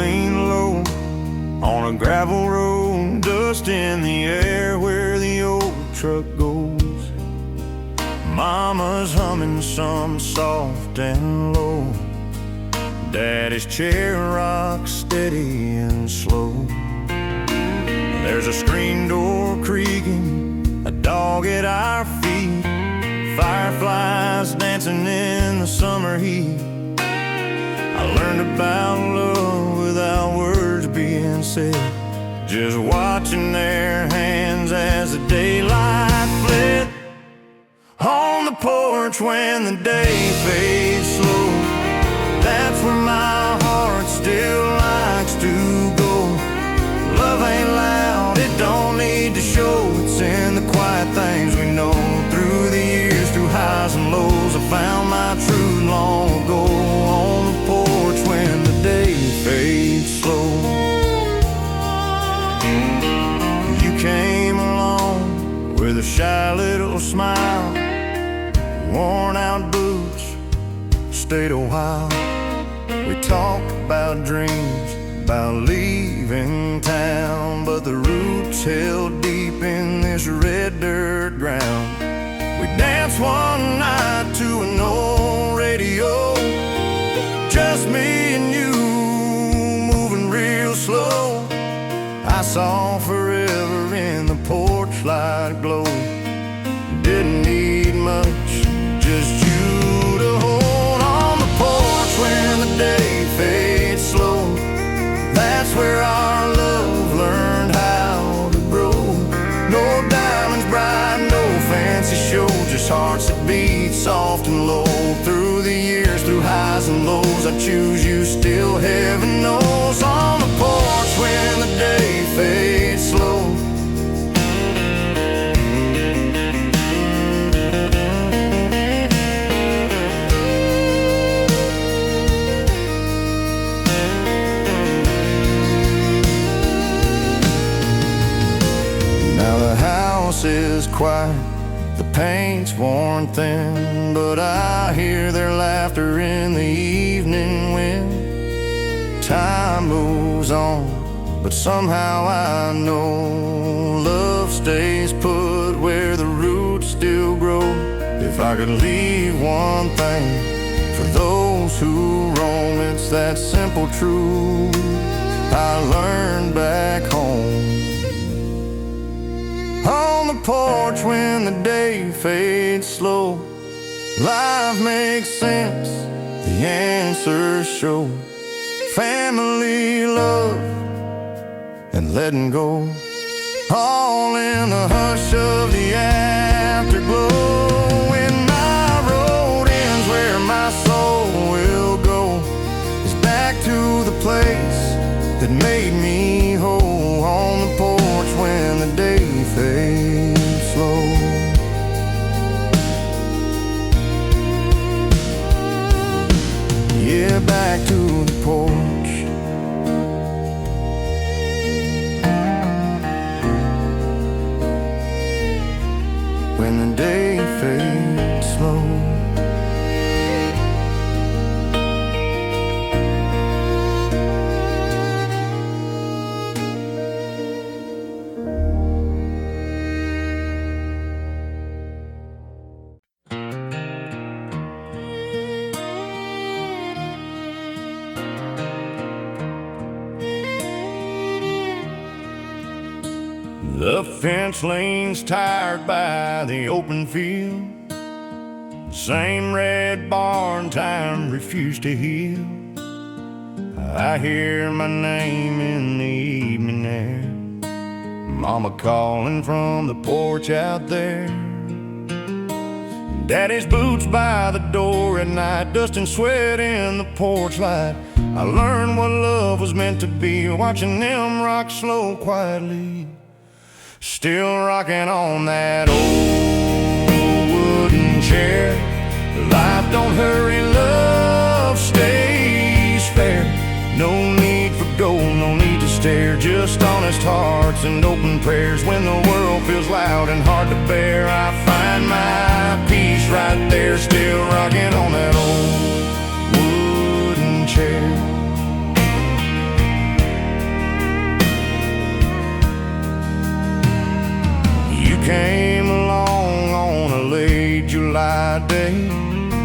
laying low on a gravel road, dust in the air where the old truck goes. Mama's humming some soft and low, Daddy's chair rocks steady and slow. There's a screen door creaking, a dog at our feet, fireflies dancing in the summer heat. I learned about love without words being said, just watching their hands as the daylight fled. On the porch when the day fades slow, that's where my heart still likes to go. Love ain't loud, it don't need to show, it's in the quiet things we know. Through the years, through highs and lows, I found my truth long ago. On the porch when the day fades slow. You came along with a shy little smile, worn out boots, stayed a while. We talked about dreams, about leaving town, but the roots held deep in this red dirt ground. We danced one night to an old radio, just me and you, moving real slow. I saw forever in the porch light glow. Didn't need much, just you to hold. On the porch when the day fades slow, that's where our love learned how to grow. No diamonds bright, no fancy show, just hearts that beat soft and low. Through the years, through highs and lows, I choose you still, heaven knows. On the porch when the day fades slow. Is quiet, the paint's worn thin, but I hear their laughter in the evening wind. Time moves on, but somehow I know love stays put where the roots still grow. If I could leave one thing for those who roam, it's that simple truth I learned back home. On the porch when the day fades slow, life makes sense, the answers show. Family, love, and letting go, all in the hush of the afterglow. When my road ends, where my soul will go is back to the place that made me whole. On the porch when the day fades slow. Yeah, back to the porch. When the day fades slow. The fence lane's tired by the open field, same red barn time refused to heal. I hear my name in the evening air, Mama calling from the porch out there. Daddy's boots by the door at night, dust and sweat in the porch light. I learned what love was meant to be, watching them rock slow quietly. Still rocking on that old wooden chair. Life don't hurry, love stays fair. No need for gold, no need to stare, just honest hearts and open prayers. When the world feels loud and hard to bear, I find my peace right there. Still rocking on that old wooden chair. July day.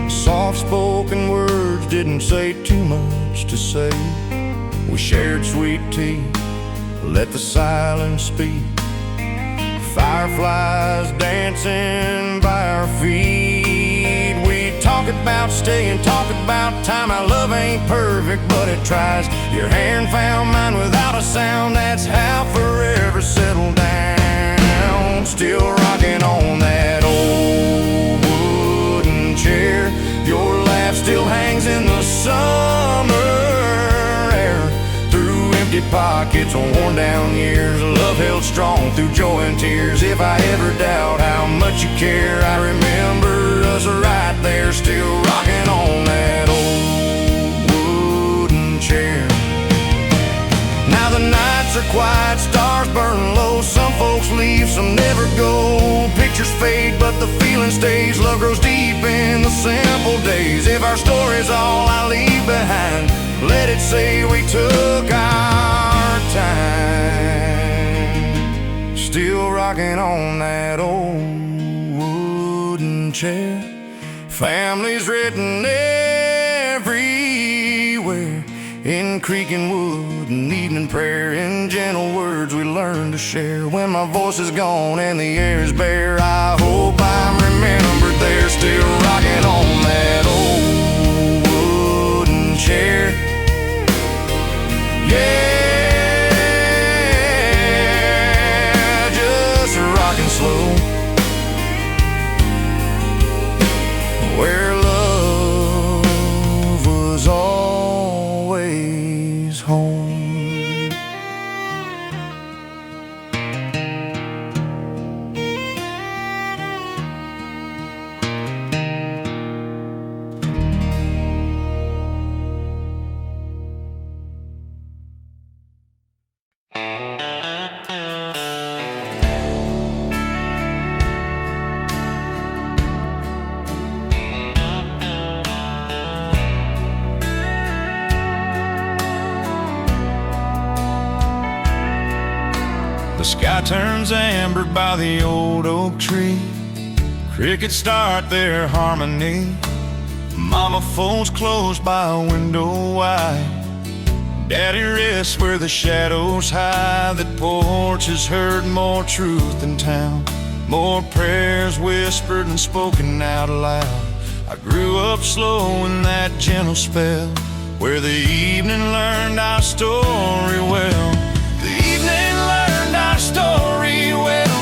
Soft-spoken words didn't say too much to say. We shared sweet tea, let the silence speak. Fireflies dancing by our feet. We talk about staying, talk about time. Our love ain't perfect, but it tries. Your hand found mine without a sound. That's how forever settled down. Still rocking on that old wooden chair. Your laugh still hangs in the summer air. Through empty pockets, worn down years, love held strong through joy and tears. If I ever doubt how much you care, I remember us right there, still rocking on that old wooden chair. Now the nights are quiet, stars burn low. Some folks leave, some never go. Pictures fade, but the feeling stays. Love grows deep in the simple days. If our story's all I leave behind, let it say we took our time. Still rocking on that old wooden chair. Families written everywhere, in creek and wood and evening prayer. In gentle words we learn to share. When my voice is gone and the air is bare, I hope I'm remembered there. Still rocking on that old wooden chair. Yeah, just rocking slow, where love was always home. The sky turns amber by the old oak tree. Crickets start their harmony. Mama folds clothes by a window wide. Daddy rests where the shadows hide. That porch has heard more truth than town, more prayers whispered and spoken out loud. I grew up slow in that gentle spell, where the evening learned our story well. The evening learned our story well.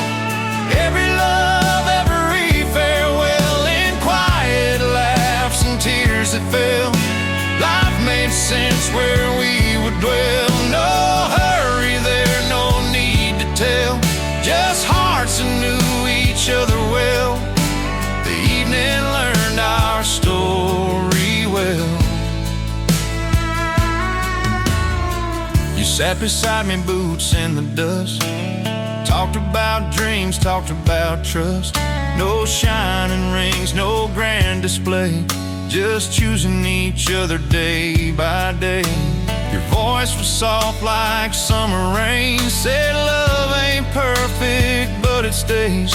Every love, every farewell, in quiet laughs and tears that fell. Life made sense where we would dwell. No hurry there, no need to tell, just hearts that knew each other well. The evening learned our story well. You sat beside me, boots in the dust, talked about dreams, talked about trust. No shining rings, no grand display, just choosing each other day by day. Your voice was soft like summer rain, said love ain't perfect, but it stays.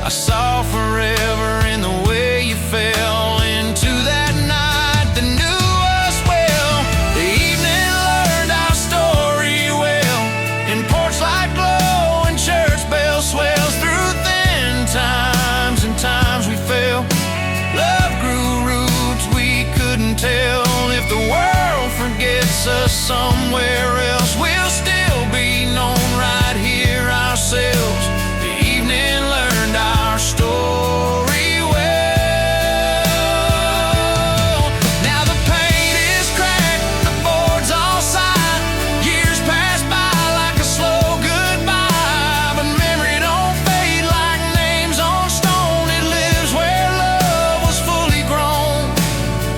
I saw forever in the way you fell into that night that knew us well. The evening learned our story well, in porch light glow and church bell swells. Through thin times and times we fell, love grew roots we couldn't tell. If the world forgets us somewhere else, we'll still be known right here ourselves. The evening learned our story well. Now the paint is cracked, the boards all side. Years pass by like a slow goodbye, but memory don't fade like names on stone. It lives where love was fully grown.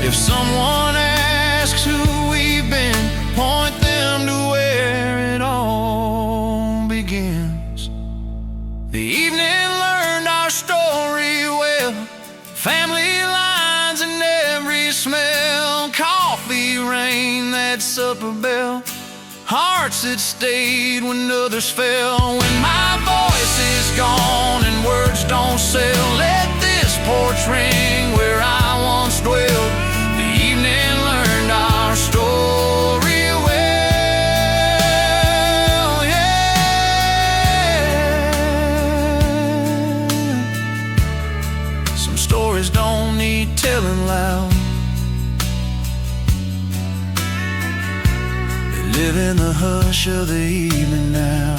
If someone asks who we've been, point them to where it all begins. The evening learned our story well. Family lines in every smell, coffee rain, that supper bell, hearts that stayed when others fell. When my voice is gone and words don't sell, let this porch ring stories don't need telling loud. They live in the hush of the evening now.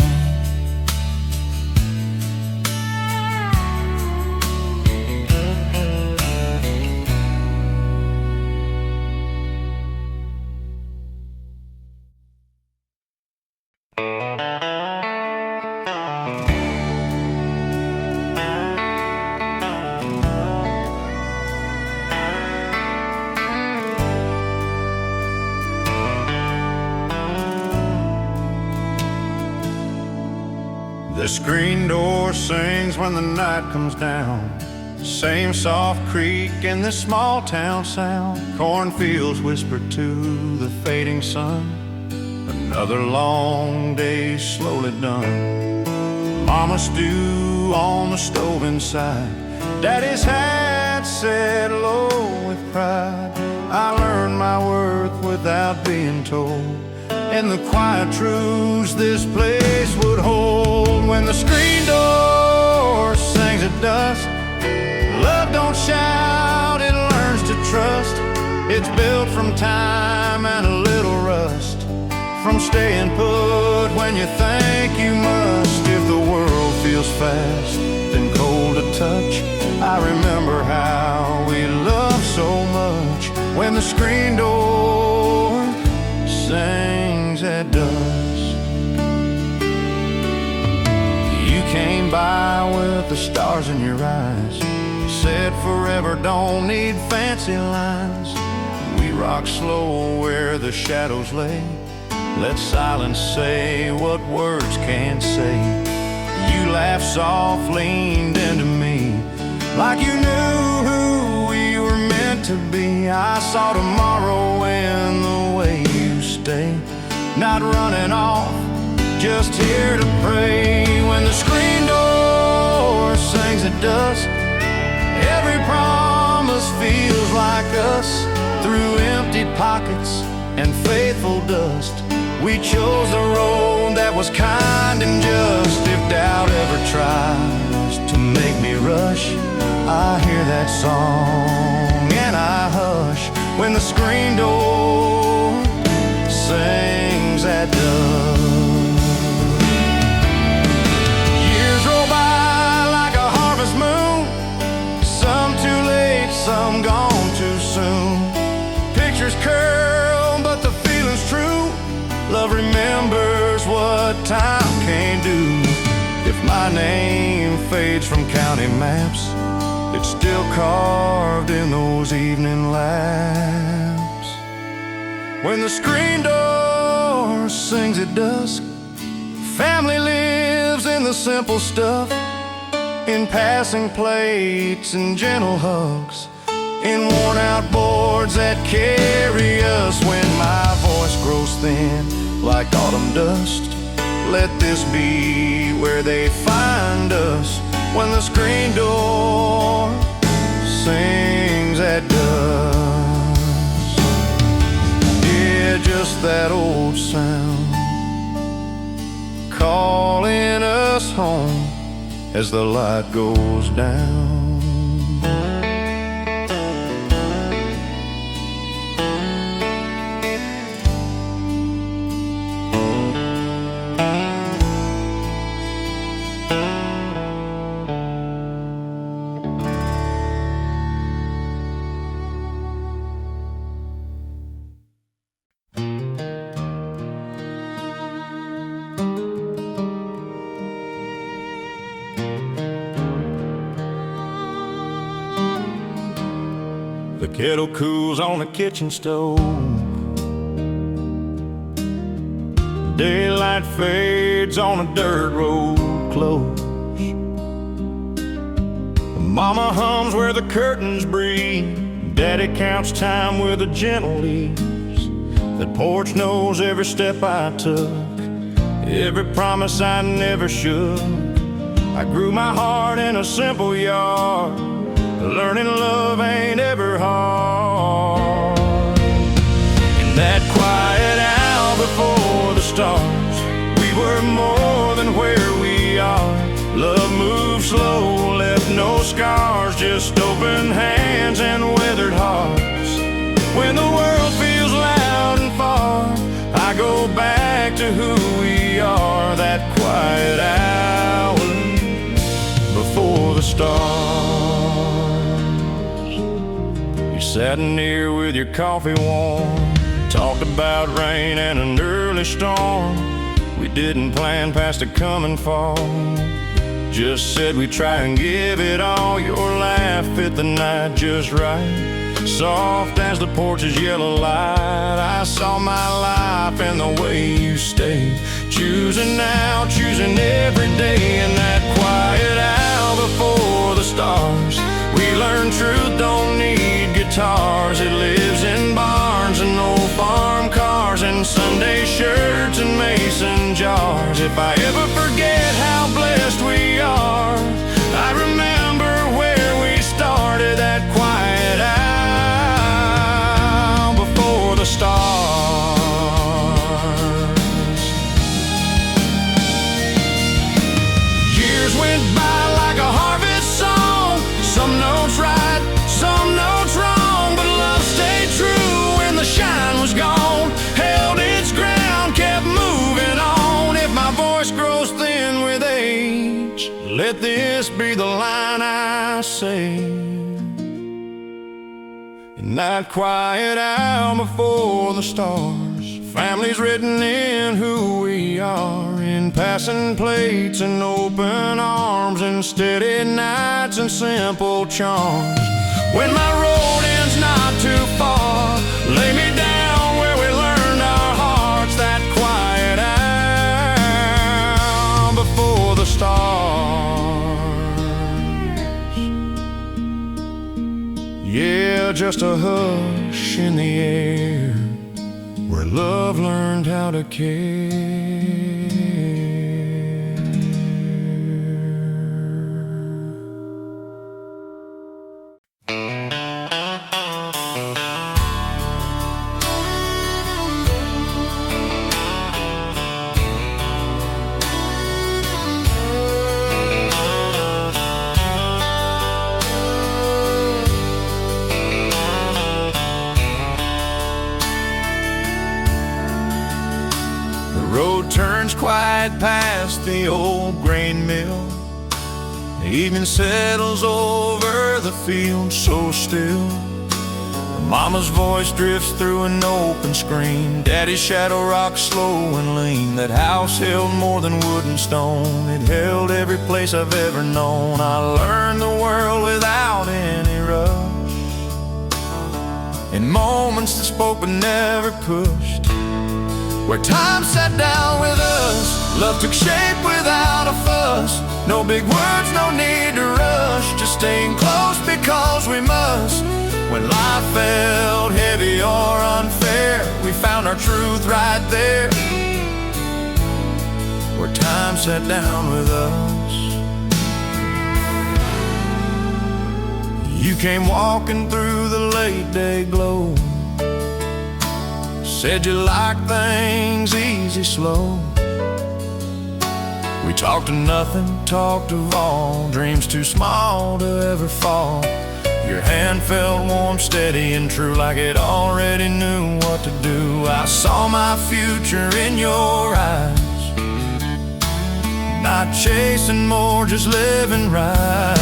The screen door sings when the night comes down. Same soft creak in this small town sound. Cornfields whisper to the fading sun. Another long day slowly done. Mama's stew on the stove inside. Daddy's hat set low with pride. I learned my worth without being told, and the quiet truths this place would hold. When the screen door sings at dusk, love don't shout, it learns to trust. It's built from time and a little rust, from staying put when you think you must. If the world feels fast and cold to touch, I remember how we loved so much. When the screen door sings at dusk, you came by with the stars in your eyes. Said forever don't need fancy lines. We rock slow where the shadows lay. Let silence say what words can't say. You laughed soft, leaned into me like you knew who we were meant to be. I saw tomorrow in the way you stay, not running off, just here to pray. When the screen door sings at dusk, every promise feels like us. Through empty pockets and faithful dust, we chose the road that was kind and just. If doubt ever tries to make me rush, I hear that song and I hush. When the screen door sings at dusk, years roll by like a harvest moon, some too late, some gone too soon. Pictures curl, but the feeling's true. Love remembers what time can't do. If my name fades from county maps, it's still carved in those evening lamps. When the screen door sings at dusk, family lives in the simple stuff, in passing plates and gentle hugs, in worn out boards that carry us. When my voice grows thin like autumn dust, let this be where they find us. When the screen door sings at dusk, yeah, just that old sound calling us home as the light goes down. The kettle cools on the kitchen stove. Daylight fades on a dirt road close. Mama hums where the curtains breathe. Daddy counts time with a gentle ease. That porch knows every step I took, every promise I never should. I grew my heart in a simple yard, learning love ain't ever hard. In that quiet hour before the stars, we were more than where we are. Love moved slow, left no scars, just open hands Sat near with your coffee warm, talked about rain and an early storm. We didn't plan past a coming fall, just said we'd try and give it all. Your laugh fit the night just right, soft as the porch's yellow light. I saw my life in the way you stayed, choosing now, choosing every day. In that quiet hour before the stars, we learned truth don't need guitars. It lives in barns and old farm cars and Sunday shirts and mason jars. If I ever forget how blessed we are, I remember where we started, that quiet hour before the stars. Years went by like a harvest song, some notes right, some notes wrong, but love stayed true when the shine was gone, held its ground, kept moving on. If my voice grows thin with age, let this be the line I say. In that quiet hour before the stars, family's written in who we are, in passing plates and open arms, and steady nights and simple charms. When my road ends not too far, lay me down where we learned our hearts, that quiet hour before the stars. Yeah, just a hush in the air, where love learned how to care. Road turns quiet past the old grain mill. The evening settles over the field so still. Mama's voice drifts through an open screen. Daddy's shadow rocks slow and lean. That house held more than wood and stone. It held every place I've ever known. I learned the world without any rush, in moments that spoke but never pushed, where time sat down with us, love took shape without a fuss. No big words, no need to rush, just staying close because we must. When life felt heavy or unfair, we found our truth right there, where time sat down with us. You came walking through the late day glow, said you like things easy, slow. We talked of nothing, talked of all, dreams too small to ever fall. Your hand felt warm, steady and true, like it already knew what to do. I saw my future in your eyes, not chasing more, just living right.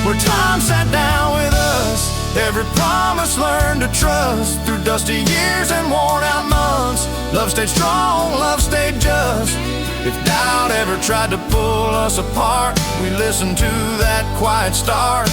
Where time sat down with us, every promise learned to trust. Through dusty years and worn out months, love stayed strong, love stayed just. If doubt ever tried to pull us apart, we listened to that quiet start,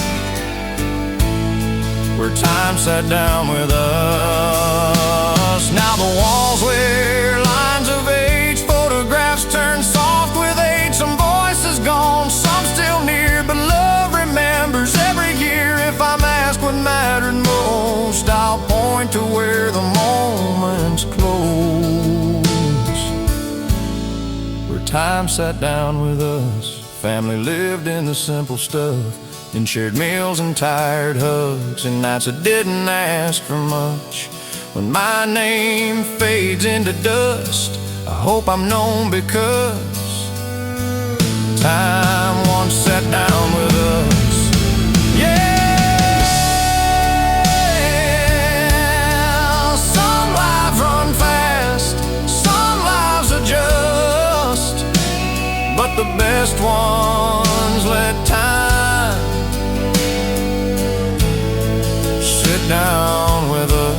where time sat down with us. Now the walls wear lines of age, photographs turn soft with age. Some voices gone, some still near, but love remembers every year. If I'm asked what mattered most, I'll point to where the moments close, where time sat down with us. Family lived in the simple stuff, in shared meals and tired hugs, and nights that didn't ask for much. When my name fades into dust, I hope I'm known because time once sat down with us. Yeah, some lives run fast, some lives adjust, but the best ones let time sit down with us.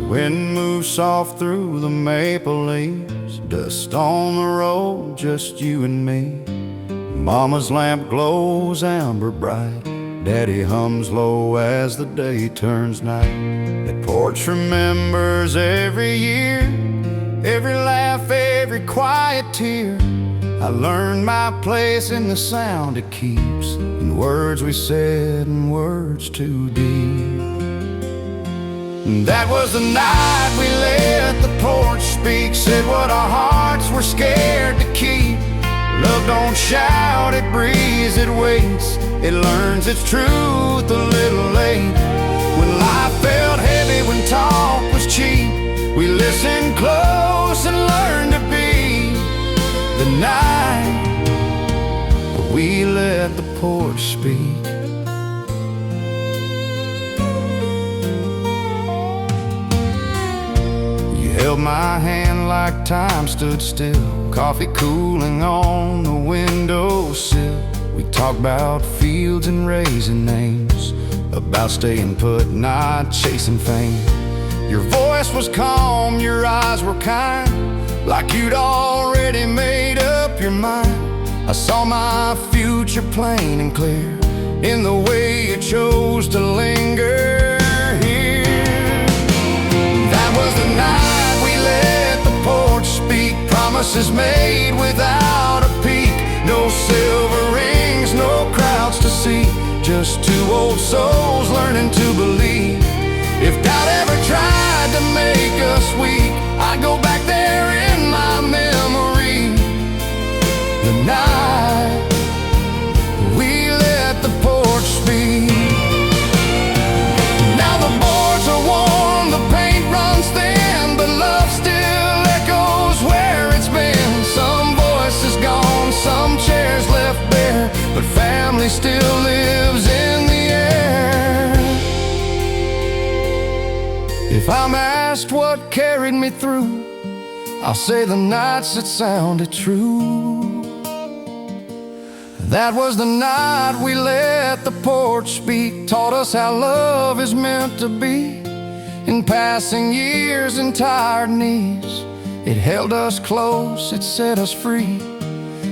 Wind moves soft through the maple leaves, dust on the road, just you and me. Mama's lamp glows amber bright, Daddy hums low as the day turns night. That porch remembers every year, every laugh, every quiet tear. I learned my place in the sound it keeps, in words we said and words too deep. That was the night we let the porch speak, said what our hearts were scared to keep. Love don't shout, it breathes, it waits, it learns its truth a little late. When life felt heavy, when talk was cheap, we listened close and learned to be. The night we let the porch speak. Held my hand like time stood still, coffee cooling on the windowsill. We talked about fields and raising names, about staying put, not chasing fame. Your voice was calm, your eyes were kind, like you'd already made up your mind. I saw my future plain and clear in the way you chose to linger here. That was the night let the porch speak, promises made without a peek. No silver rings, no crowds to see, just two old souls learning to believe. If doubt ever tried to make us weak, I'd go back there in my memory. The night we let the porch speak. Now the boards are warm, the paint runs thin, but love still echoes where it's been. Some voices gone, some chairs left bare, but family still lives in the air. If I'm asked what carried me through, I'll say the nights that sounded true. That was the night we let the porch speak, taught us how love is meant to be. In passing years and tired knees, it held us close, it set us free.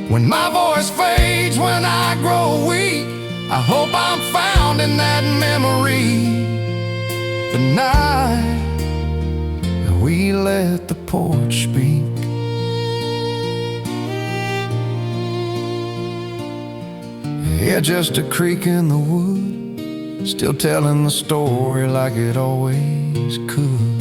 When my voice fades, when I grow weak, I hope I'm found in that memory. The night we let the porch speak. Yeah, just a creak in the wood, still telling the story like it always could.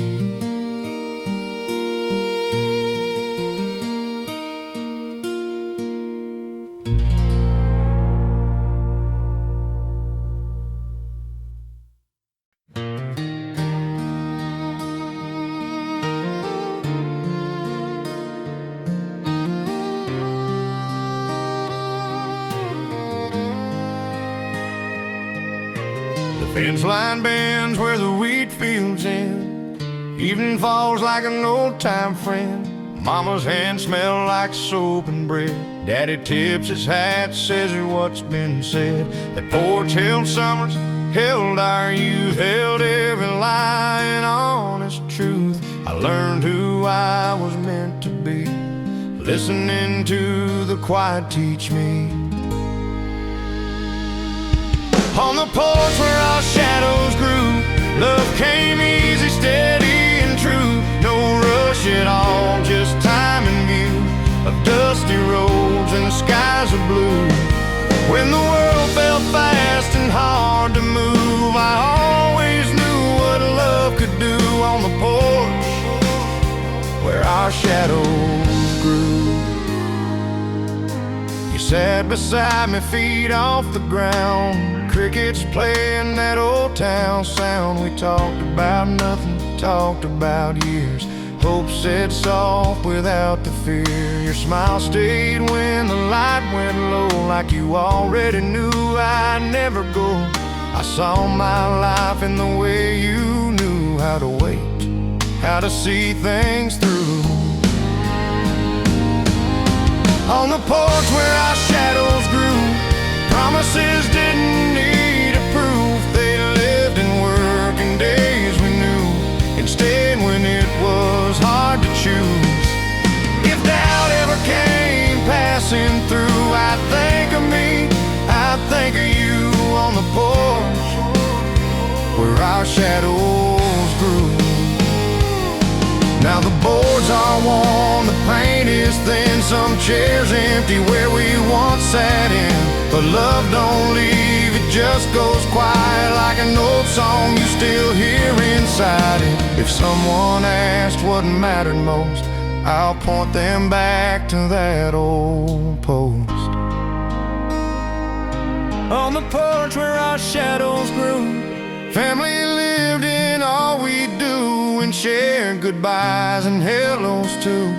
Fence line bends where the wheat fields end. Evening falls like an old-time friend. Mama's hands smell like soap and bread. Daddy tips his hat, says what's been said. That porch held summers, held our youth, held every lie and honest truth. I learned who I was meant to be, listening to the quiet teach me. On the porch where our shadows grew, love came easy, steady and true. No rush at all, just time and view of dusty roads and skies of blue. When the world felt fast and hard to move, I always knew what love could do. On the porch where our shadows grew. sat beside me, feet off the ground, crickets playing that old town sound. We talked about nothing, talked about years. Hope said soft without the fear. Your smile stayed when the light went low, like you already knew I'd never go. I saw my life in the way you knew how to wait, how to see things through. On the porch where our shadows grew, promises didn't need a proof. They lived in working days we knew, and stayed when it was hard to choose. If doubt ever came passing through, I'd think of me, I'd think of you on the porch where our shadows grew. Now the boards are worn, the paint is thin, some chairs empty where we once sat in. But love don't leave, it just goes quiet like an old song you still hear inside it. If someone asked what mattered most, I'll point them back to that old post. On the porch where our shadows grew, family lived in all we do, and shared goodbyes and hellos too,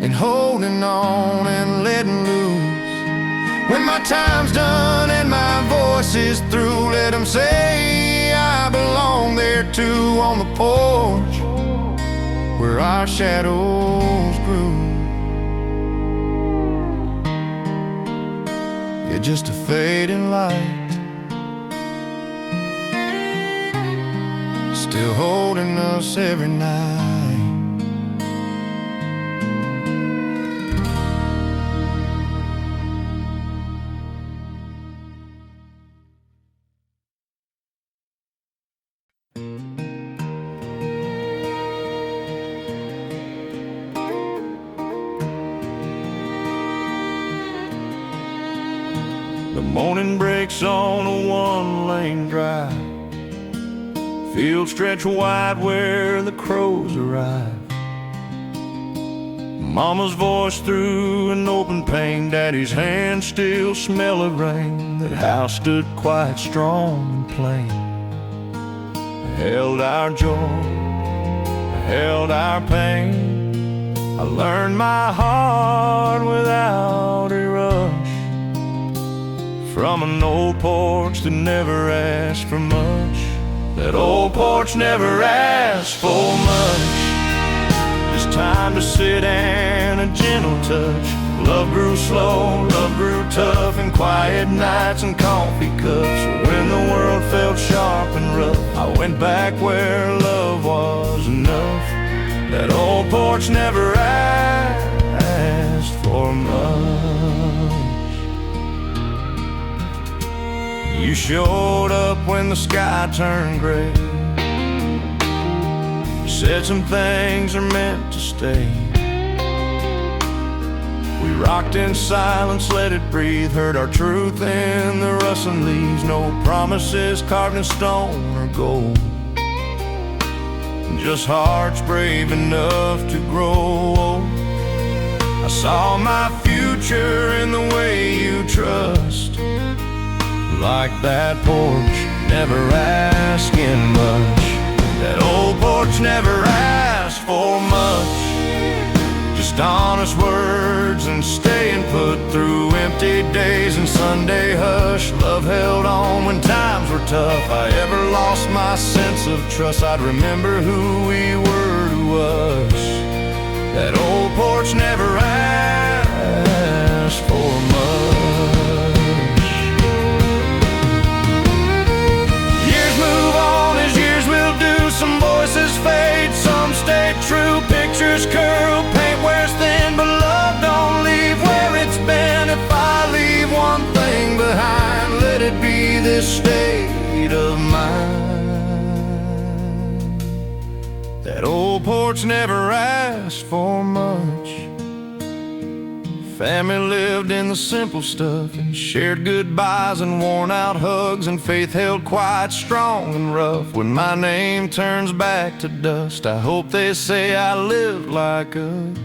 and holding on and letting loose. When my time's done and my voice is through, let them say I belong there too. On the porch where our shadows grew. You're just a fading light, still holding us every night. The morning breaks on a one-lane drive, fields stretch wide where the crows arrive. Mama's voice through an open pane, Daddy's hands still smell of rain. That house stood quiet, strong and plain. I held our joy, I held our pain. I learned my heart without a rush, from an old porch that never asked for much. That old porch never asked for much, just time to sit and a gentle touch. Love grew slow, love grew tough, and quiet nights and coffee cups. When the world felt sharp and rough, I went back where love was enough. That old porch never asked for much. You showed up when the sky turned gray. You said some things are meant to stay. We rocked in silence, let it breathe. Heard our truth in the rustling leaves. No promises carved in stone or gold, just hearts brave enough to grow old. I saw my future in the way you trust, like that porch, never asking much. That old porch never asked for much, just honest words and staying put through empty days and Sunday hush. Love held on when times were tough. If I ever lost my sense of trust, I'd remember who we were to us. That old porch never asked for much. Some voices fade, some stay true. Pictures curl, paint wears thin, but love don't leave where it's been. If I leave one thing behind, let it be this state of mind. That old porch never asked for much. Family lived in the simple stuff, and shared goodbyes and worn out hugs, and faith held quiet, strong and rough. When my name turns back to dust, I hope they say I lived like us.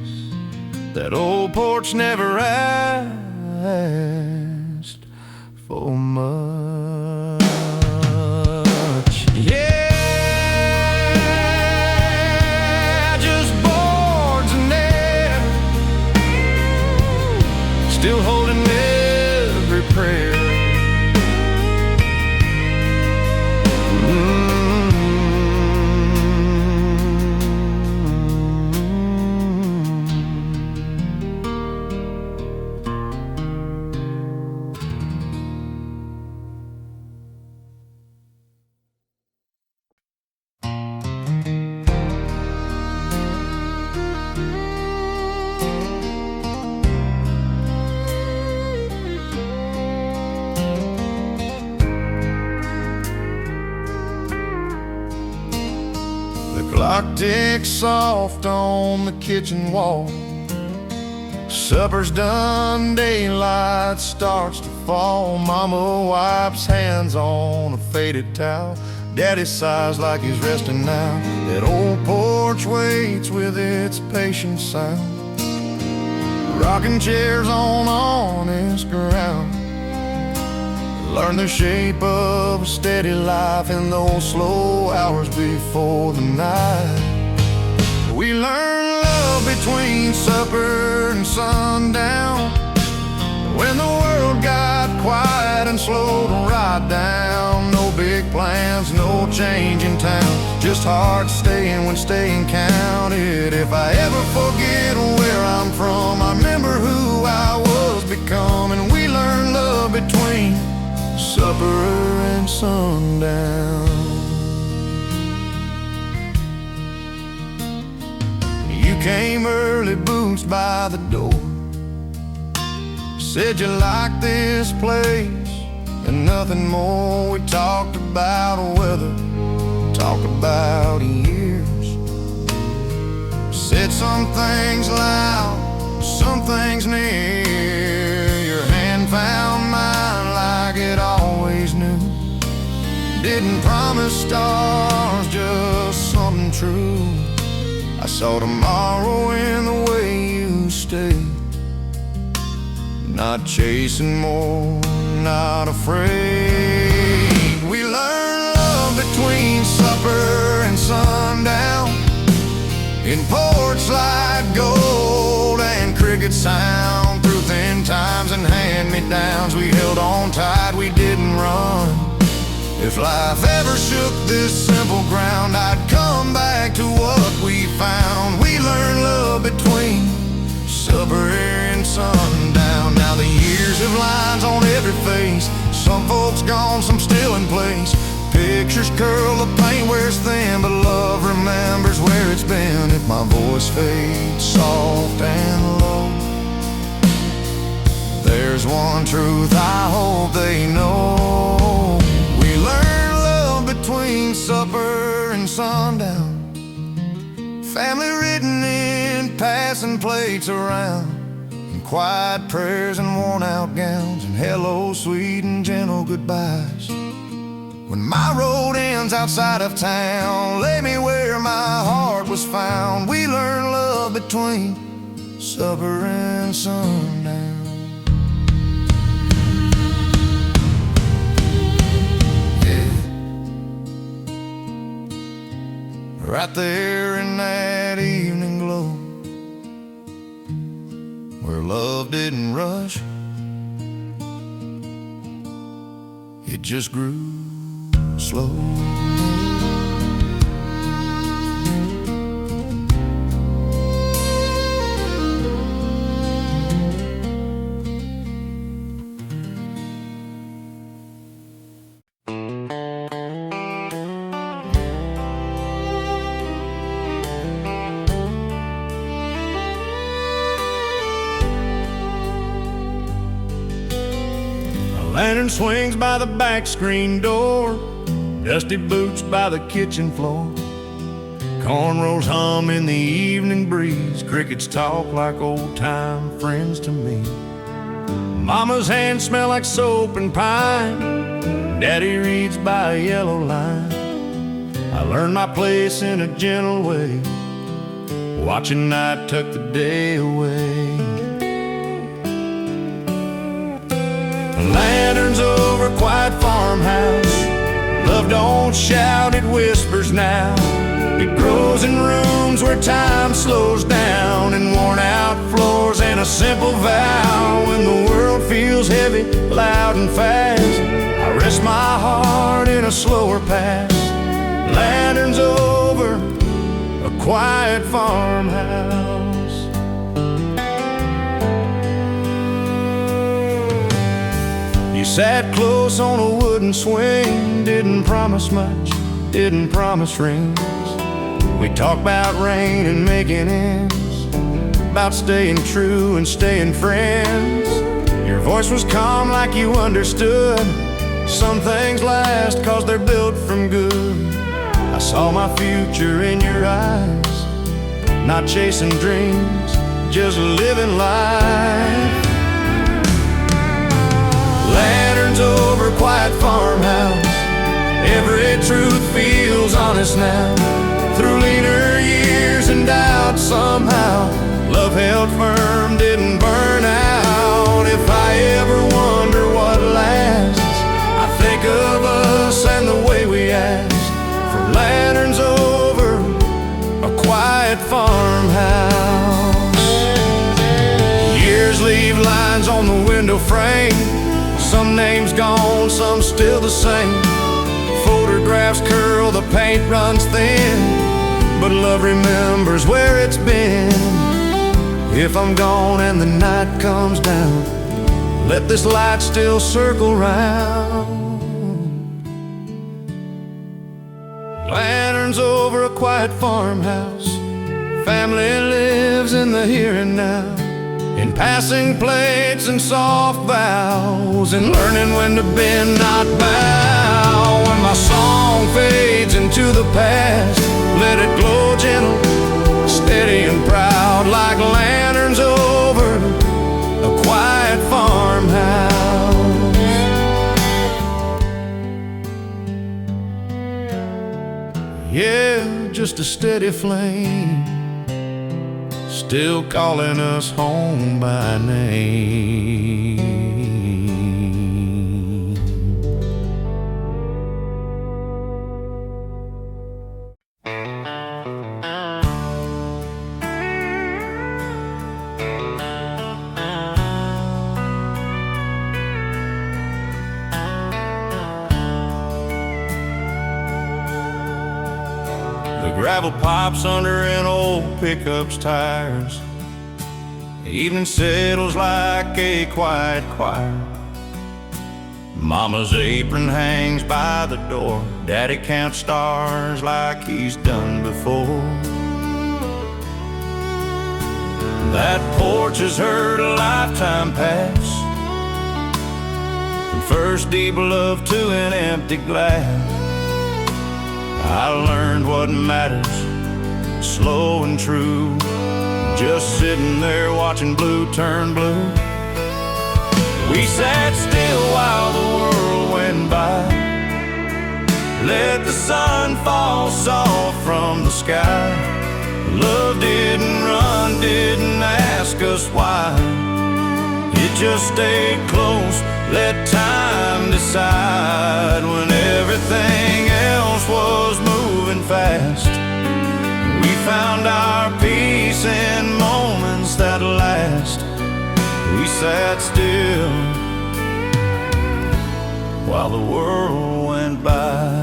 That old porch never asked asked for much. Yeah, just boards and net, still holding every prayer. Clock ticks soft on the kitchen wall. Supper's done, daylight starts to fall. Mama wipes hands on a faded towel. Daddy sighs like he's resting now. That old porch waits with its patient sound. Rocking chairs on honest ground. Learn the shape of a steady life in those slow hours before the night. We learn love between supper and sundown, when the world got quiet and slow to ride down. No big plans, no change in town, just hard staying when staying counted. If I ever forget where I'm from, I remember who I was becoming. We learn love between supper and sundown. You came early, boots by the door. Said you liked this place and nothing more. We talked about weather, talked about years. Said some things loud, some things near. Your hand found mine like it always knew. Didn't promise stars, just something true. I saw tomorrow in the way you stayed. Not chasing more, not afraid. We learned love between supper and sundown, in porch light gold and cricket sound. Through thin times and hand-me-downs, we held on tight, we didn't run. If life ever shook this simple ground, I'd come back to what we found. We learned love between supper and sundown. Now the years have lines on every face. Some folks gone, some still in place. Pictures curl, the paint wears thin, but love remembers where it's been. If my voice fades soft and low, there's one truth I hope they know. We learn love between supper and sundown. Family written in, passing plates around, and quiet prayers and worn out gowns, and hello sweet and gentle goodbyes. When my road ends outside of town, lay me where my heart was found. We learn love between supper and sundown. Right there in that evening glow, where love didn't rush, it just grew slow. Lantern swings by the back screen door, dusty boots by the kitchen floor. Cornrows hum in the evening breeze, crickets talk like old-time friends to me. Mama's hands smell like soap and pine, Daddy reads by a yellow line. I learned my place in a gentle way, watching night tuck the day away. Lanterns over a quiet farmhouse. Love don't shout, it whispers now. It grows in rooms where time slows down, and worn out floors and a simple vow. When the world feels heavy, loud and fast, I rest my heart in a slower past. Lanterns over a quiet farmhouse. You sat close on a wooden swing, didn't promise much, didn't promise rings. We talked about rain and making ends, about staying true and staying friends. Your voice was calm like you understood. Some things last 'cause they're built from good. I saw my future in your eyes, not chasing dreams, just living life. Lanterns over a quiet farmhouse. Every truth feels honest now. Through leaner years and doubt, somehow love held firm, didn't burn out. If I ever wonder what lasts, I think of us and the way we asked for lanterns over a quiet farmhouse. Years leave lines on the window frame. Some names gone, some still the same. Photographs curl, the paint runs thin, but love remembers where it's been. If I'm gone and the night comes down, let this light still circle round. Lanterns over a quiet farmhouse. Family lives in the here and now, in passing plates and soft vows, and learning when to bend, not bow. When my song fades into the past, let it glow gentle, steady and proud, like lanterns over a quiet farmhouse. Yeah, just a steady flame, still calling us home by name. The gravel pipes under an old pickup's tires. Evening settles like a quiet choir. Mama's apron hangs by the door. Daddy counts stars like he's done before. That porch has heard a lifetime pass, from first deep love to an empty glass. I learned what matters, slow and true, just sitting there watching blue turn blue. We sat still while the world went by, let the sun fall soft from the sky. Love didn't run, didn't ask us why. It just stayed close, let time decide. When everything else was moving fast, we found our peace in moments that last. We sat still while the world went by.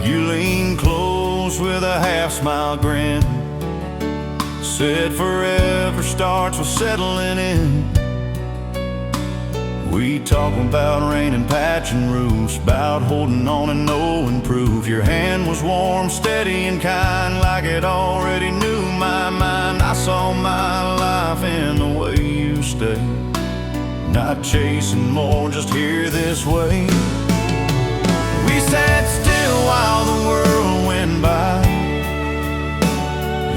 You leaned close with a half-smile grin, said forever starts with settling in. We talk about rain and patching roofs, about holding on and knowing proof. Your hand was warm, steady and kind, like it already knew my mind. I saw my life in the way you stayed, not chasing more, just here this way. We sat still while the world went by,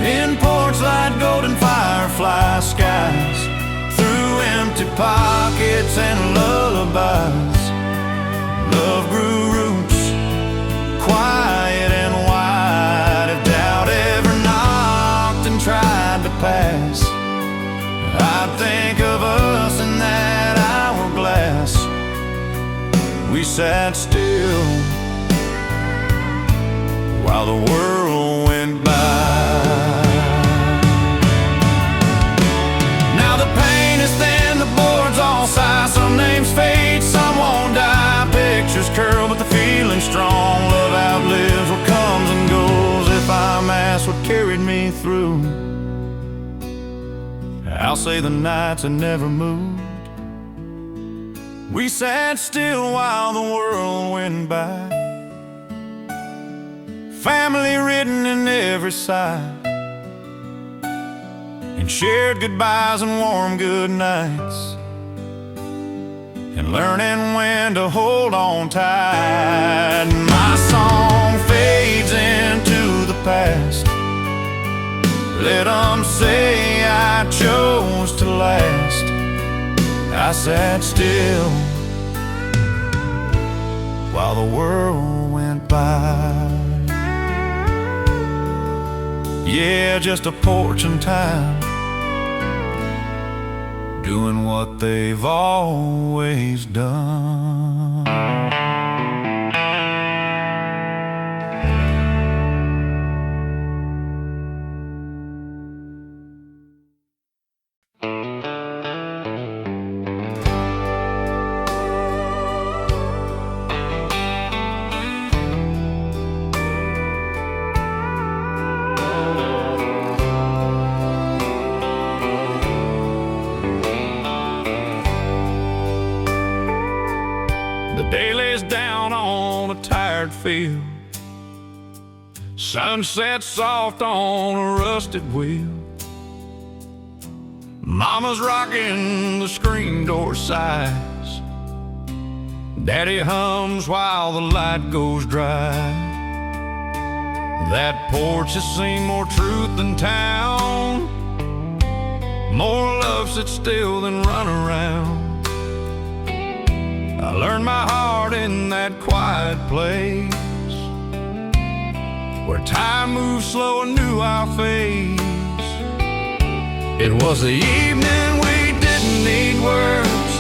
in porch light, golden firefly skies, through empty pockets and lullabies. Love grew roots, quiet and wide. If doubt ever knocked and tried to pass, I'd think of us sat still while the world went by. Now the paint is thin, the boards all sigh. Some names fade, some won't die. Pictures curl, but the feeling's strong. Love outlives what comes and goes. If I'm asked what carried me through, I'll say the nights I never moved. We sat still while the world went by. Family written in every side, and shared goodbyes and warm good nights, and learning when to hold on tight. My song fades into the past. Let 'em say I chose to last. I sat still while the world went by. Yeah, just a porch and time, doing what they've always done. The day lays down on a tired field. Sunset soft on a rusted wheel. Mama's rocking, the screen door sighs. Daddy hums while the light goes dry. That porch has seen more truth than town, more love sit still than run around. I learned my heart in that quiet place, where time moves slow and knew our face. It was the evening we didn't need words.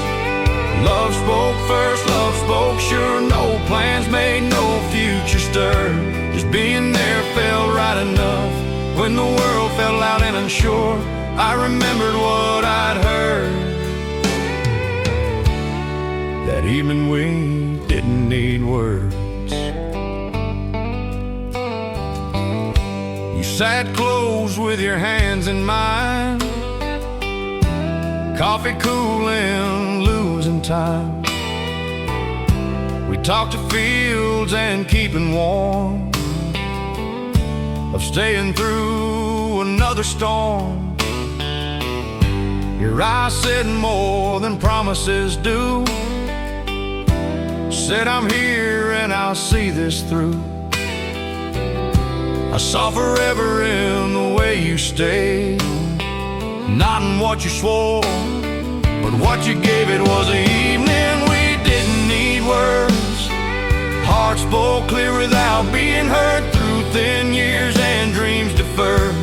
Love spoke first, love spoke sure. No plans made, no future stirred. Just being there felt right enough. When the world felt loud and unsure, I remembered what I'd heard. That evening we didn't need words. You sat close with your hands in mine, coffee cooling, losing time. We talked of fields and keeping warm, of staying through another storm. Your eyes said more than promises do. Said I'm here and I'll see this through. I saw forever in the way you stayed, not in what you swore, but what you gave. It was an evening we didn't need words. Heart spoke clear without being heard, through thin years and dreams deferred.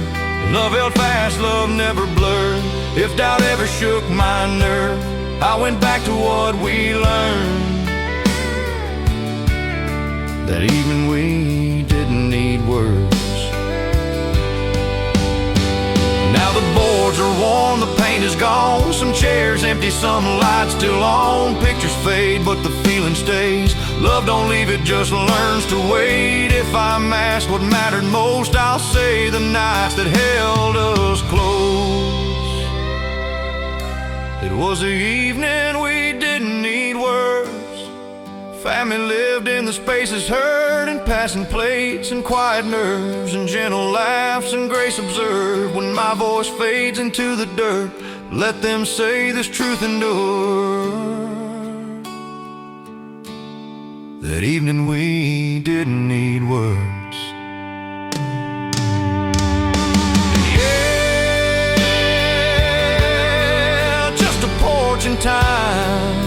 Love held fast, love never blurred. If doubt ever shook my nerve, I went back to what we learned. That evening we didn't need words. Now the boards are worn, the paint is gone. Some chairs empty, some lights still on. Pictures fade, but the feeling stays. Love don't leave, it just learns to wait. If I'm asked what mattered most, I'll say the nights that held us close. It was the evening we didn't need words. Family lived in the spaces heard, and passing plates and quiet nerves, and gentle laughs and grace observed. When my voice fades into the dirt, let them say this truth endure. That evening we didn't need words. Yeah, just a porch in time,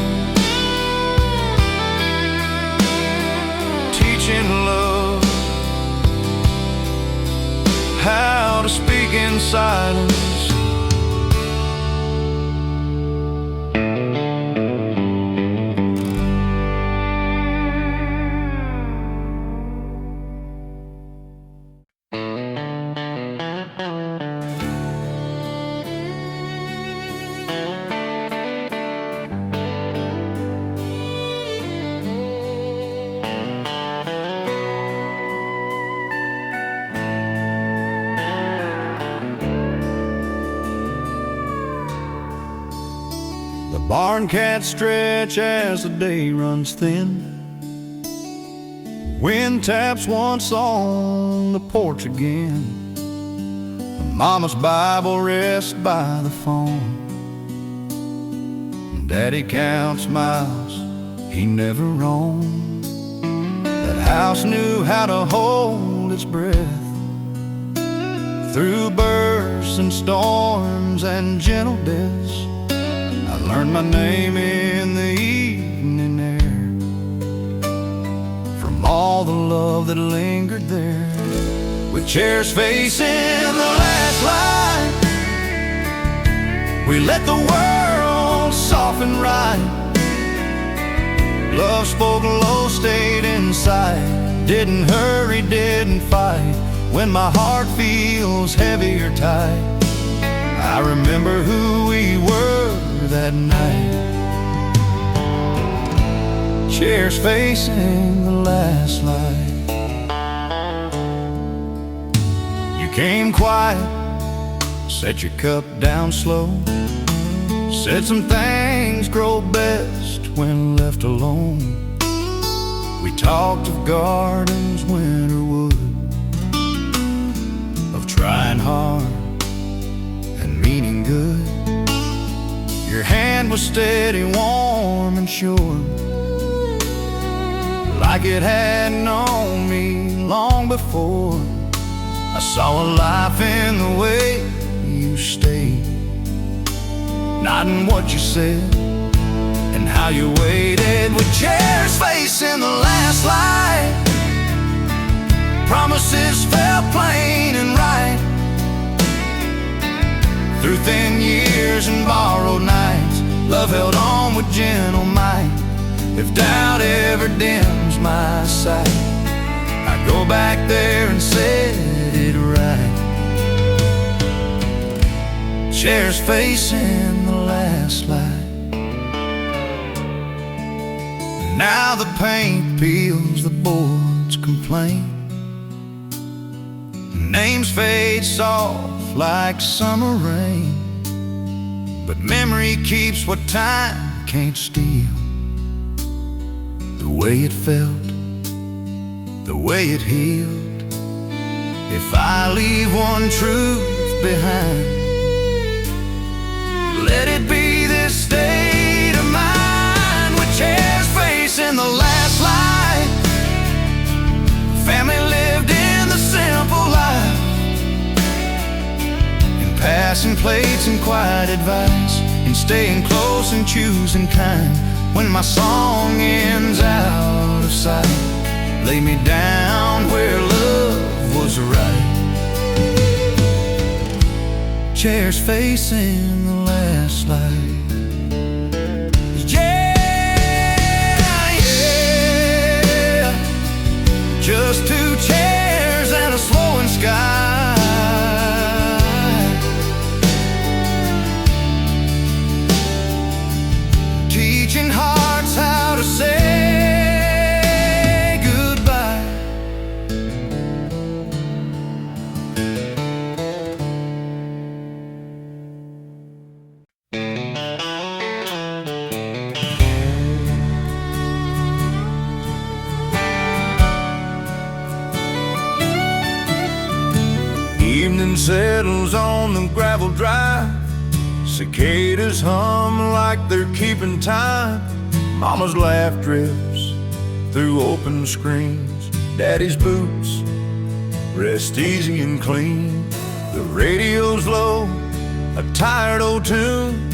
love, how to speak in silence. Barn cats stretch as the day runs thin. Wind taps once on the porch again. Mama's Bible rests by the phone. Daddy counts miles he never roamed. That house knew how to hold its breath through bursts and storms and gentle deaths. I learned my name in the evening air from all the love that lingered there. With chairs facing the last light, we let the world soften right. Love spoke low, stayed inside, didn't hurry, didn't fight. When my heart feels heavy or tight, I remember who we were that night. Chairs facing the last light. You came quiet, set your cup down slow, said some things grow best when left alone. We talked of gardens, winter wood, of trying hard and meaning good. Your hand was steady, warm and sure, like it had known me long before. I saw a life in the way you stayed, not in what you said and how you waited. With chairs facing the last light, promises felt plain and right. Through thin years and borrowed nights, love held on with gentle might. If doubt ever dims my sight, I go back there and set it right. Chairs facing the last light. Now the paint peels, the boards complain. Names fade soft like summer rain, but memory keeps what time can't steal. The way it felt, the way it healed. If I leave one truth behind, let it be this state of mind. With chairs facing the last light, family lived in the simple life, in passing plates and quiet advice, in staying close and choosing kind. When my song ends out of sight, lay me down where love was right. Chairs facing the last light. Yeah, yeah, just two chairs and a slowing sky, teaching hearts how to say goodbye. Evening settles on the gravel drive, cicadas hum like they're keeping time. Mama's laugh drifts through open screens. Daddy's boots rest easy and clean. The radio's low, a tired old tune.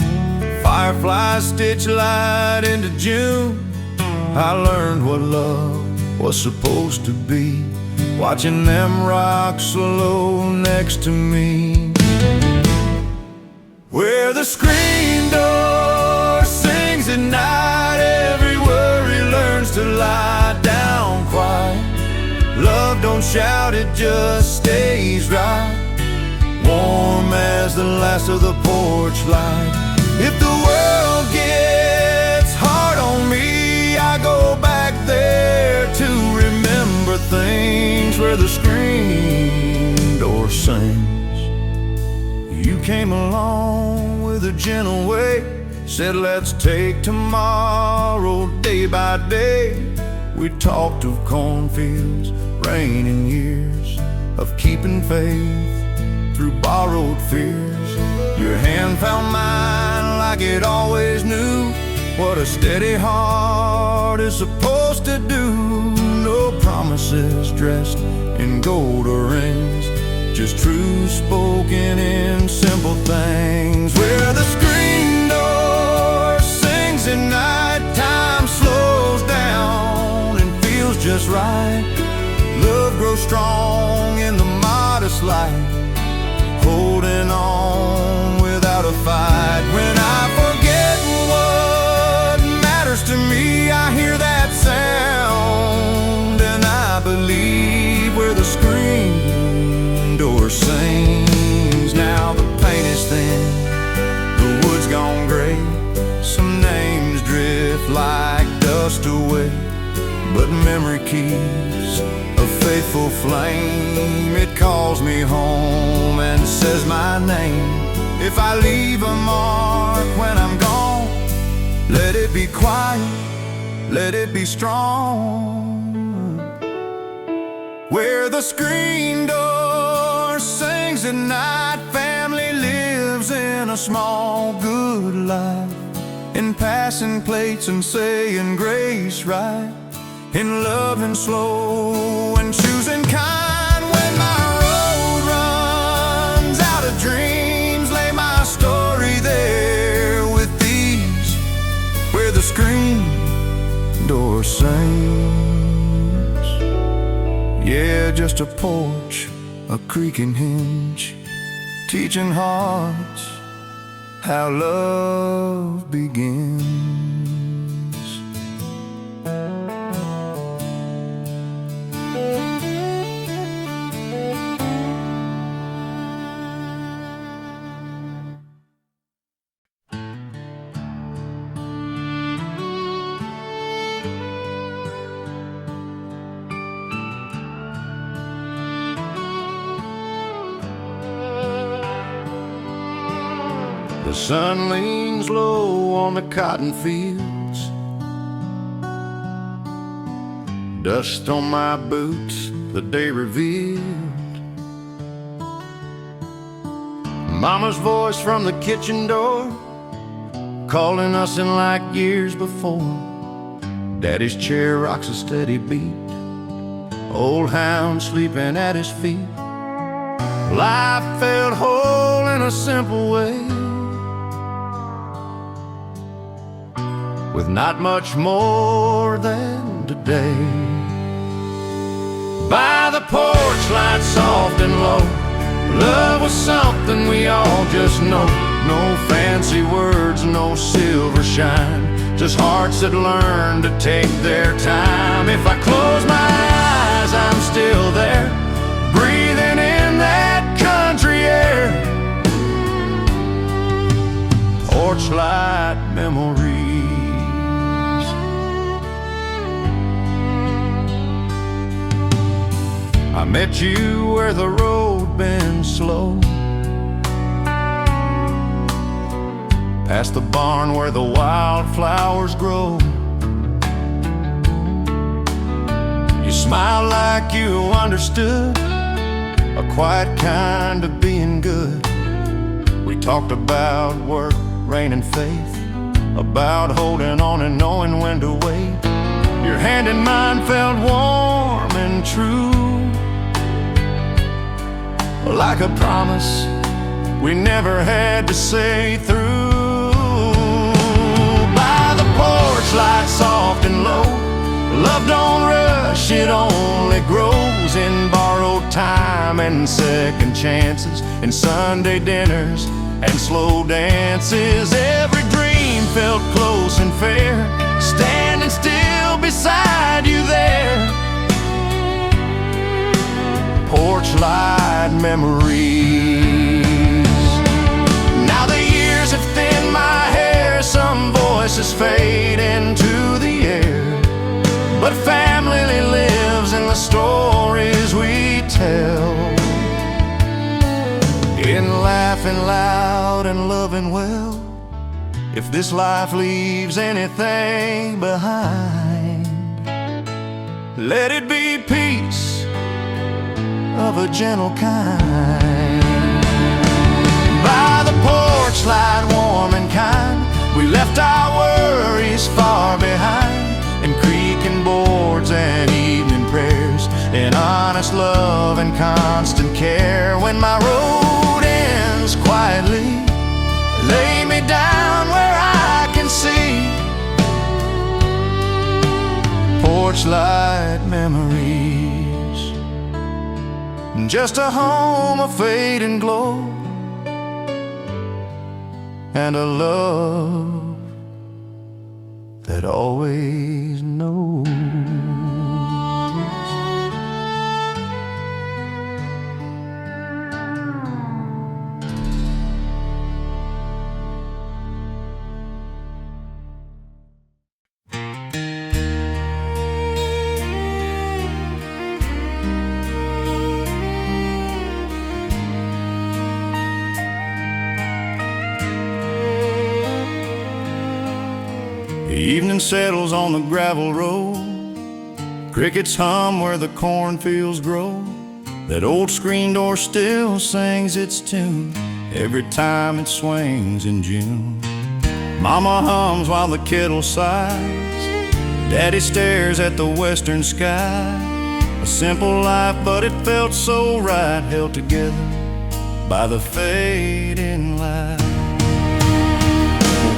Fireflies stitch light into June. I learned what love was supposed to be, watching them rock slow next to me. Where the screen door sings at night, every worry learns to lie down quiet. Love don't shout, it just stays right, warm as the last of the porch light. If the world gets hard on me, I go back there to remember things. Where the screen door sings, you came along with a gentle way, Said let's take tomorrow day by day. We talked of cornfields, rain and years of keeping faith through borrowed fears. Your hand found mine like it always knew what a steady heart is supposed to do. No promises dressed in gold or rings, just truth spoken in simple things. Where the screen door sings at night, time slows down and feels just right. Love grows strong in the modest light, holding on without a fight. When I forget what matters to me, I hear that sound, and I believe where the screen door sings. Now the paint is thin, the wood's gone gray, some names drift like dust away, but memory keeps a faithful flame. It calls me home and says my name. If I leave a mark when I'm gone, let it be quiet, let it be strong. Where the screen door sings at night, family lives in a small good life, in passing plates and saying grace right, in loving slow and choosing kind. When my road runs out of dreams, lay my story there with these, where the screen door sings. Yeah, just a porch, a creaking hinge, teaching hearts how love begins. The sun leans low on the cotton fields, dust on my boots the day revealed. Mama's voice from the kitchen door, calling us in like years before. Daddy's chair rocks a steady beat, old hound sleeping at his feet. Life felt whole in a simple way, with not much more than today. By the porch, light soft and low, love was something we all just know. No fancy words, no silver shine, just hearts that learn to take their time. If I close my eyes, I'm still there, breathing in that country air. Porch light memories, I met you where the road bends slow, past the barn where the wildflowers grow. You smiled like you understood a quiet kind of being good. We talked about work, rain and faith, about holding on and knowing when to wait. Your hand in mine felt warm and true, like a promise we never had to say through. By the porch, light soft and low, love don't rush, it only grows in borrowed time and second chances, in Sunday dinners and slow dances. Every dream felt close and fair, standing still beside you there. Porch light memories. Now the years have thinned my hair, some voices fade into the air, but family lives in the stories we tell, in laughing loud and loving well, if this life leaves anything behind, let it be peace of a gentle kind. By the porch light warm and kind, we left our worries far behind, and creaking boards and evening prayers, in honest love and constant care. When my road ends quietly, lay me down where I can see porch light memories, just a home of fading glow, and a love that always knows. The evening settles on the gravel road, crickets hum where the cornfields grow. That old screen door still sings its tune every time it swings in June. Mama hums while the kettle sighs, Daddy stares at the western sky. A simple life, but it felt so right, held together by the fading light.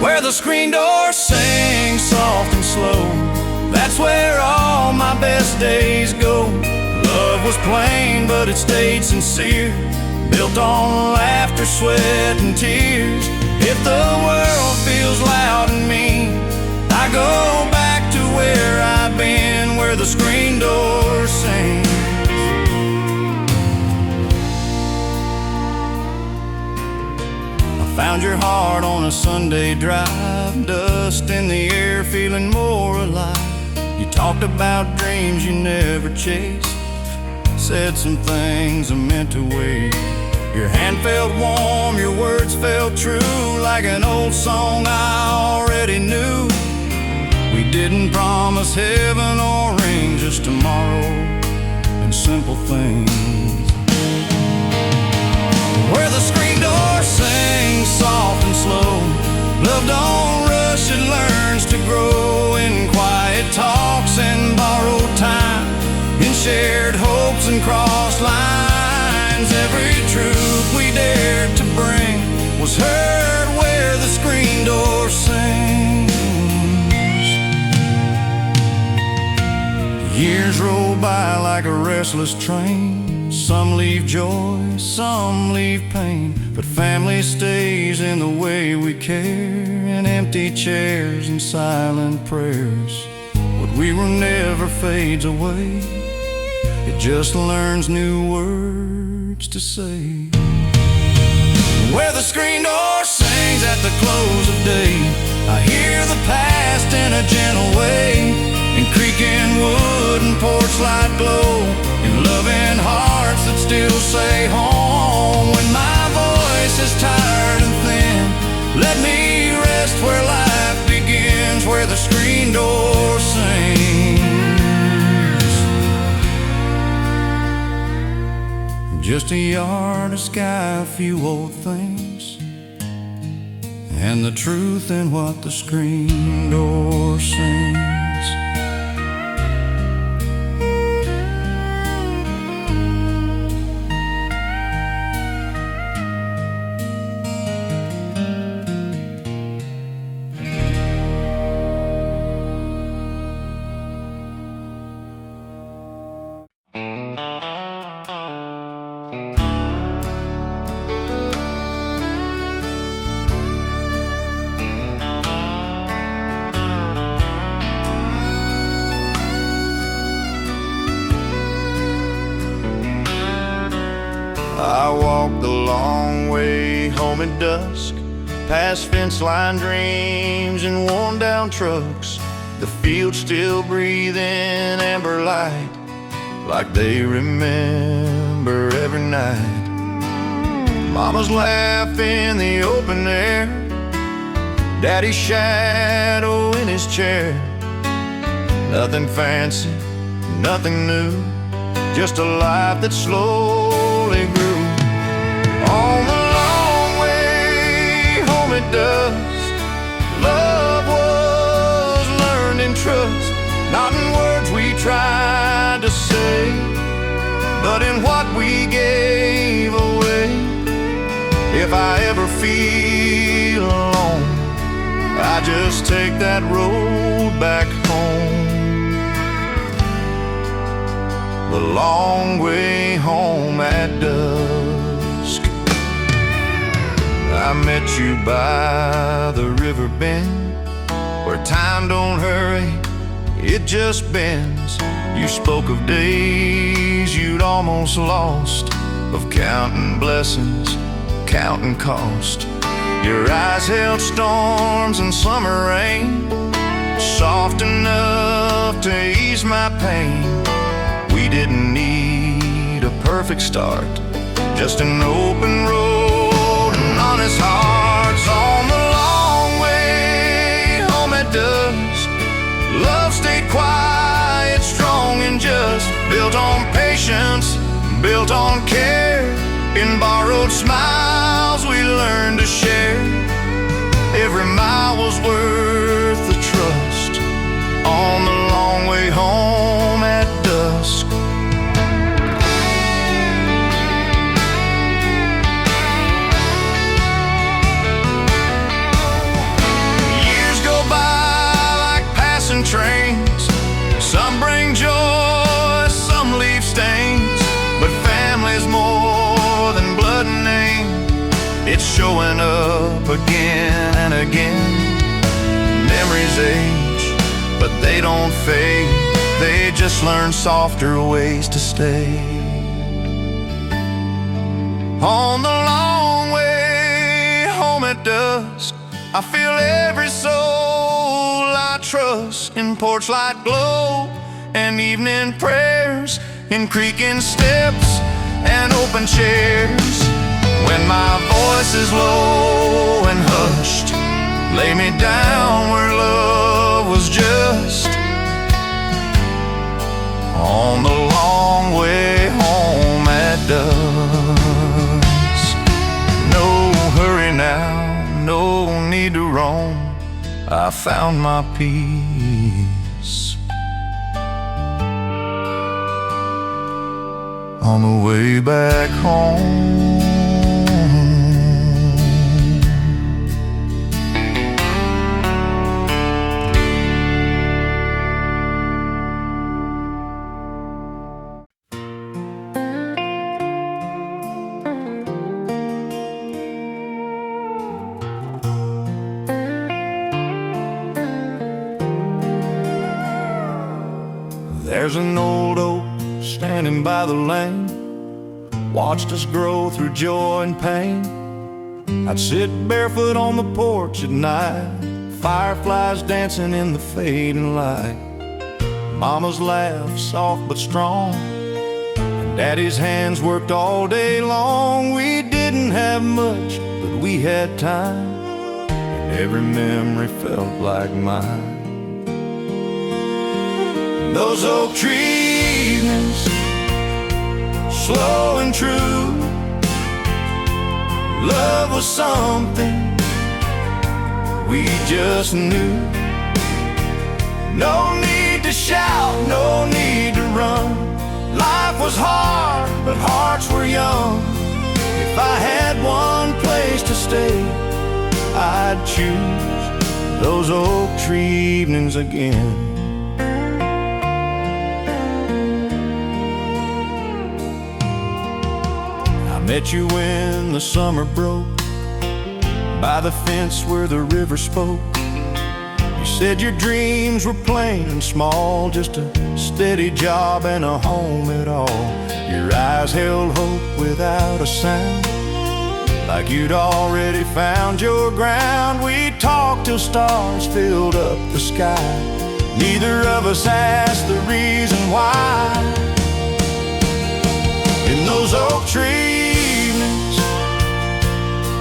Where the screen door sings soft and slow, that's where all my best days go. Love was plain, but it stayed sincere, built on laughter, sweat, and tears. If the world feels loud and mean, I go back to where I've been, where the screen door sings. Found your heart on a Sunday drive, dust in the air, feeling more alive. You talked about dreams you never chased, said some things I meant to wait. Your hand felt warm, your words felt true, like an old song I already knew. We didn't promise heaven or rain, just tomorrow and simple things. Where the screen door sings soft and slow, love don't rush, it learns to grow in quiet talks and borrowed time, in shared hopes and crossed lines. Every truth we dared to bring was heard where the screen door sings. Years roll by like a restless train, some leave joy, some leave pain, but family stays in the way we care, in empty chairs and silent prayers. What we were never fades away, it just learns new words to say. Where the screen door sings at the close of day, I hear the past in a gentle way, in creaking wood and porch light glow, in loving hearts that still say home. When my voice is tired and thin, let me rest where life begins, where the screen door sings. Just a yard, a sky, a few old things, and the truth in what the screen door sings. I walked the long way home at dusk, past fence-line dreams and worn-down trucks. The fields still breathing amber light, like they remember every night. Mama's laugh in the open air, Daddy's shadow in his chair. Nothing fancy, nothing new, just a life that slowly grew. On the long way home at dusk, love was learned in trust, not in words we tried to say, but in what we gave away. If I ever feel alone, I just take that road back home. The long way home at dusk. I met you by the river bend, where time don't hurry, it just bends. You spoke of days you'd almost lost, of counting blessings, counting cost. Your eyes held storms and summer rain, soft enough to ease my pain. We didn't need a perfect start, just an open road and honest hearts. On the long way home at dusk, love stayed quiet, strong and just, built on patience, built on care. In borrowed smiles we learned to share. Every mile was worth the trust. On the long way home at dusk. Years go by like passing trains. Some bring joy, some leave stains, but family's more than blood and name. It's showing up again and again. Memories age, but they don't fade. They just learn softer ways to stay. On the long way home at dusk, I feel every soul I trust. In porch light glow and evening prayers, in creaking steps and open chairs. When my voice is low and hushed, lay me down where love was just. On the long way home at dusk. No hurry now, no need to roam, I found my peace on the way back home. There's an old oak standing by the lane, watched us grow through joy and pain. I'd sit barefoot on the porch at night, fireflies dancing in the fading light. Mama's laugh, soft but strong, and Daddy's hands worked all day long. We didn't have much, but we had time, and every memory felt like mine. Those oak tree evenings, slow and true. Love was something we just knew. No need to shout, no need to run. Life was hard, but hearts were young. If I had one place to stay, I'd choose those oak tree evenings again. Met you when the summer broke, by the fence where the river spoke. You said your dreams were plain and small, just a steady job and a home at all. Your eyes held hope without a sound, like you'd already found your ground. We talked till stars filled up the sky. Neither of us asked the reason why. In those oak trees,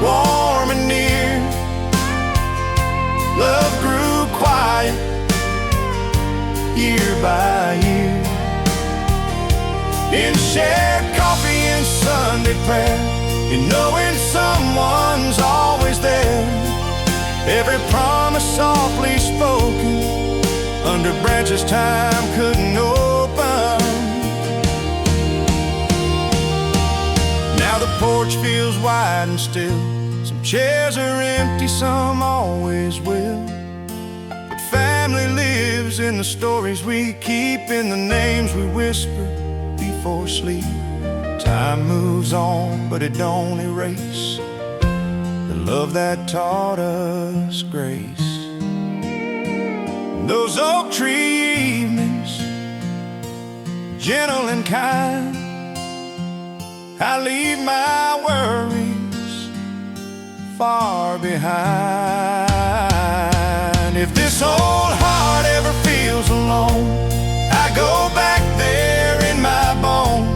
warm and near, year by year. In shared coffee and Sunday prayer, in knowing someone's always there. Every promise softly spoken under branches time couldn't open. Now the porch feels wide and still. Some chairs are empty, some always will. But family lives in the stories we keep, in the names we whisper before sleep. Time moves on, but it don't erase the love that taught us grace. Those oak tree evenings, gentle and kind, I leave my worries far behind. If this old heart ever feels alone, I go back there in my bones.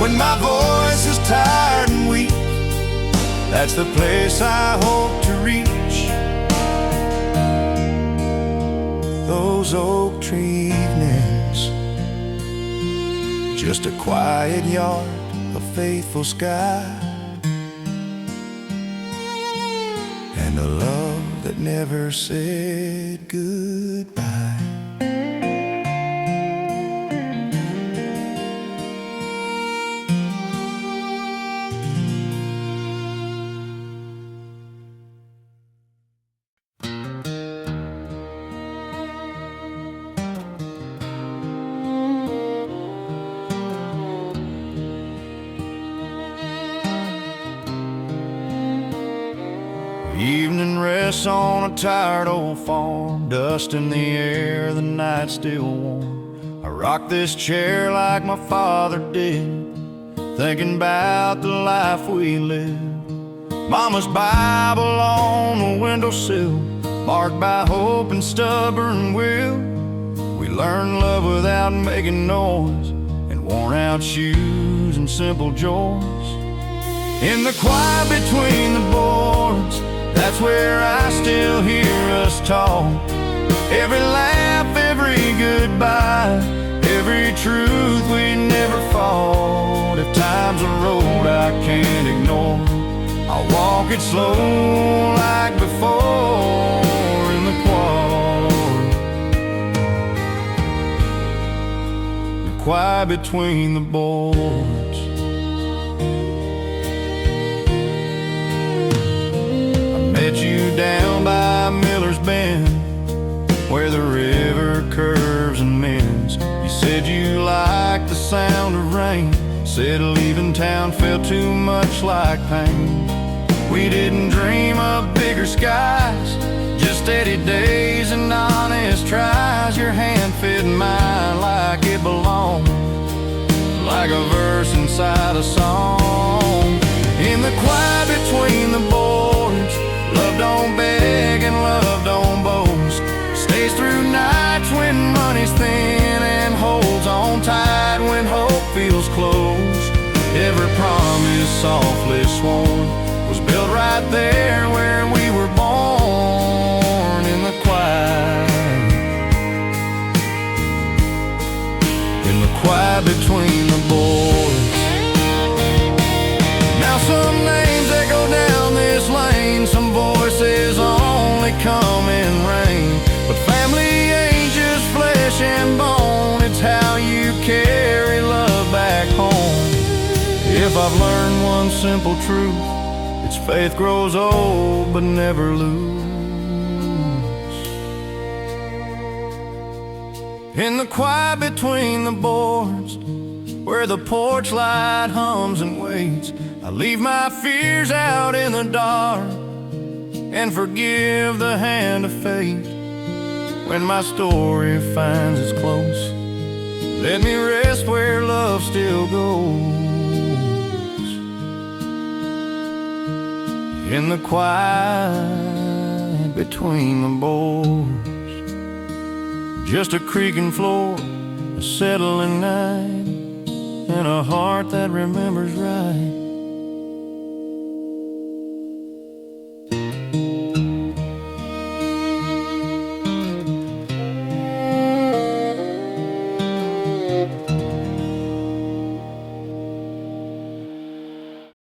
When my voice is tired and weak, that's the place I hope to reach. Those oak tree evenings, just a quiet yard, a faithful sky, and a love that never said goodbye. Evening rests on a tired old farm, dust in the air, the night still warm. I rock this chair like my father did, thinking about the life we lived. Mama's Bible on the windowsill, marked by hope and stubborn will. We learn love without making noise, and worn out shoes and simple joys. In the quiet between the boards, that's where I still hear us talk. Every laugh, every goodbye, every truth we never fought. If time's a road I can't ignore, I'll walk it slow like before in the quiet. The quiet between the boards. Met you down by Miller's Bend, where the river curves and mends. You said you liked the sound of rain, said leaving town felt too much like pain. We didn't dream of bigger skies, just steady days and honest tries. Your hand fit mine like it belonged, like a verse inside a song. In the quiet between the boards, love don't beg and love don't boast. Stays through nights when money's thin, and holds on tight when hope feels close. Every promise softly sworn was built right there where we were born. In the quiet, in the quiet between the boards. Now some names echo down this lane, some voices only come in rain. But family ain't just flesh and bone, it's how you carry love back home. If I've learned one simple truth, it's faith grows old but never lose. In the quiet between the boards, where the porch light hums and waits, I leave my fears out in the dark and forgive the hand of fate. When my story finds its close, let me rest where love still goes. In the quiet between the boards, just a creaking floor, a settling night, and a heart that remembers right.